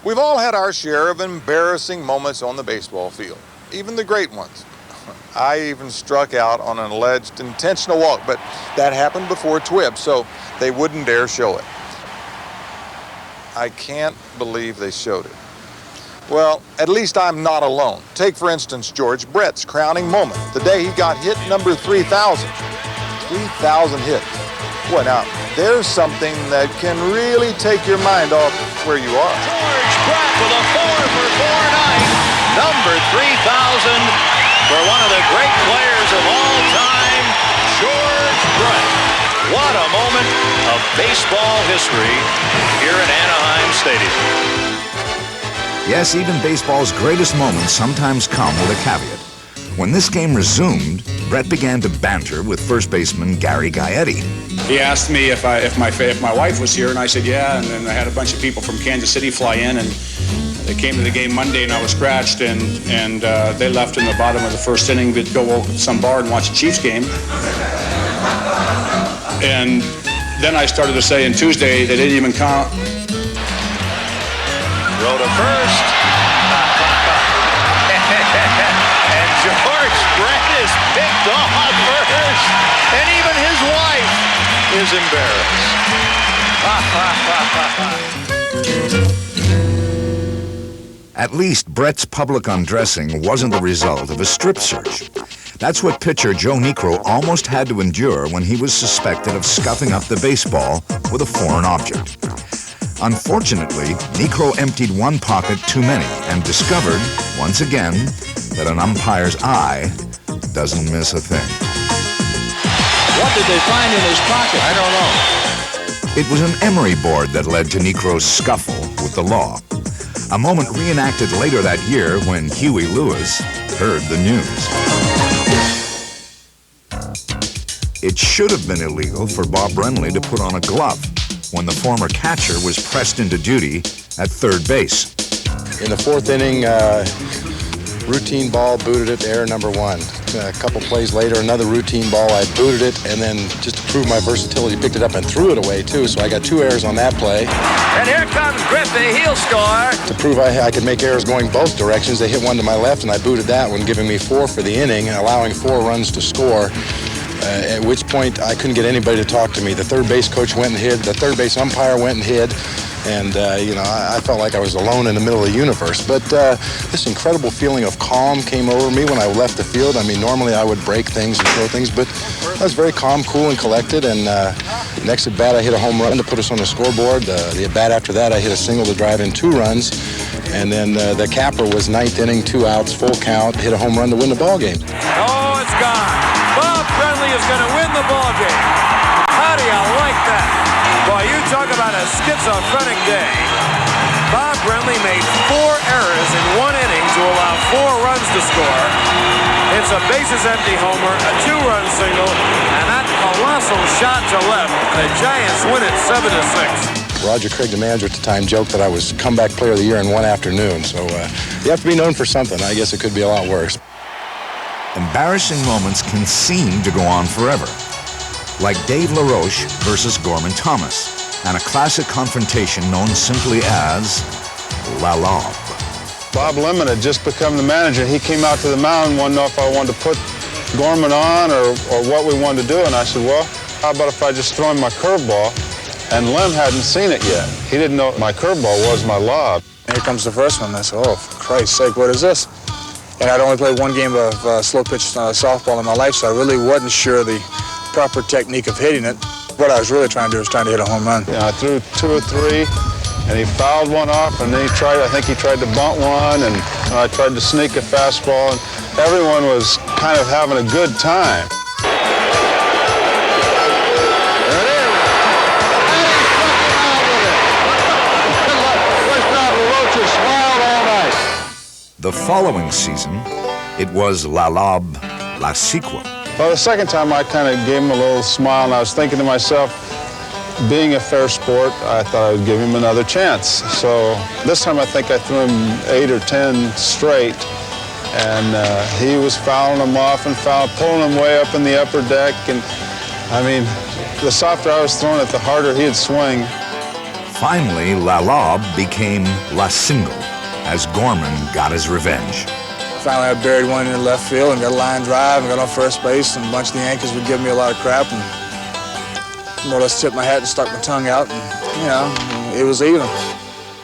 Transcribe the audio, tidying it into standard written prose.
We've all had our share of embarrassing moments on the baseball field, even the great ones. I even struck out on an alleged intentional walk, but that happened before TWIB, so they wouldn't dare show it. I can't believe they showed it. Well, at least I'm not alone. Take, for instance, George Brett's crowning moment, the day he got hit number 3,000. 3,000 hits. Well, now, there's something that can really take your mind off where you are. George Brett with a 4 for 4 night, number 3,000 for one of the great players of all time, George Brett. What a moment of baseball history here at Anaheim Stadium. Yes, even baseball's greatest moments sometimes come with a caveat. When this game resumed, Brett began to banter with first baseman Gary Gaetti. He asked me if my wife was here, and I said yeah, and then I had a bunch of people from Kansas City fly in, and they came to the game Monday, and I was scratched, and they left in the bottom of the first inning to go to some bar and watch the Chiefs game. And then I started to say, on Tuesday, they didn't even count. Throw to first. And George Brett is picked off first. And even his wife is embarrassed. At least Brett's public undressing wasn't the result of a strip search. That's what pitcher Joe Niekro almost had to endure when he was suspected of scuffing up the baseball with a foreign object. Unfortunately, Niekro emptied one pocket too many and discovered, once again, that an umpire's eye doesn't miss a thing. What did they find in his pocket? I don't know. It was an emery board that led to Niekro's scuffle with the law. A moment reenacted later that year when Huey Lewis heard the news. It should have been illegal for Bob Brenly to put on a glove when the former catcher was pressed into duty at third base. In the fourth inning, routine ball, booted it, error number 1. A couple plays later, another routine ball, I booted it, and then just to prove my versatility, picked it up and threw it away too, so I got 2 errors on that play. And here comes Griffey, he'll score. To prove I could make errors going both directions, they hit one to my left, and I booted that one, giving me 4 for the inning, allowing 4 runs to score. At which point I couldn't get anybody to talk to me. The third base coach went and hid. The third base umpire went and hid. And, I felt like I was alone in the middle of the universe. But this incredible feeling of calm came over me when I left the field. I mean, normally I would break things and throw things, but I was very calm, cool, and collected. And next at bat, I hit a home run to put us on the scoreboard. The at bat after that, I hit a single to drive in 2 runs. And then the capper was 9th inning, 2 outs, full count, hit a home run to win the ball game. Oh, it's gone. Bob Brenly is going to win the ball game. How do you like that? Boy, you talk about a schizophrenic day. Bob Brenly made 4 errors in 1 inning to allow 4 runs to score. It's a bases-empty homer, a 2-run single, and that colossal shot to left. The Giants win it 7-6. Roger Craig, the manager at the time, joked that I was comeback player of the year in 1 afternoon. So you have to be known for something. I guess it could be a lot worse. Embarrassing moments can seem to go on forever. Like Dave LaRoche versus Gorman Thomas, and a classic confrontation known simply as La Lob. Bob Lemon had just become the manager. He came out to the mound and wanted to know if I wanted to put Gorman on or what we wanted to do. And I said, well, how about if I just throw him my curveball? And Lem hadn't seen it yet. He didn't know my curveball was my lob. Here comes the first one. I said, oh, for Christ's sake, what is this? And I'd only played 1 game of slow pitch softball in my life, so I really wasn't sure the proper technique of hitting it. What I was really trying to do was trying to hit a home run. Yeah, I threw 2 or 3, and he fouled one off, and then I think he tried to bunt one, and I tried to sneak a fastball, and everyone was kind of having a good time. The following season, it was La Lob, La Sequel. Well, the second time I kind of gave him a little smile, and I was thinking to myself, being a fair sport, I thought I would give him another chance. So this time I think I threw him 8 or 10 straight, and he was fouling them off and pulling them way up in the upper deck. And I mean, the softer I was throwing it, the harder he'd swing. Finally, La Lob became La Single as Gorman got his revenge. Finally, I buried one in the left field and got a line drive and got on first base, and a bunch of the Yankees would give me a lot of crap and more or less tipped my hat and stuck my tongue out, and, you know, it was even.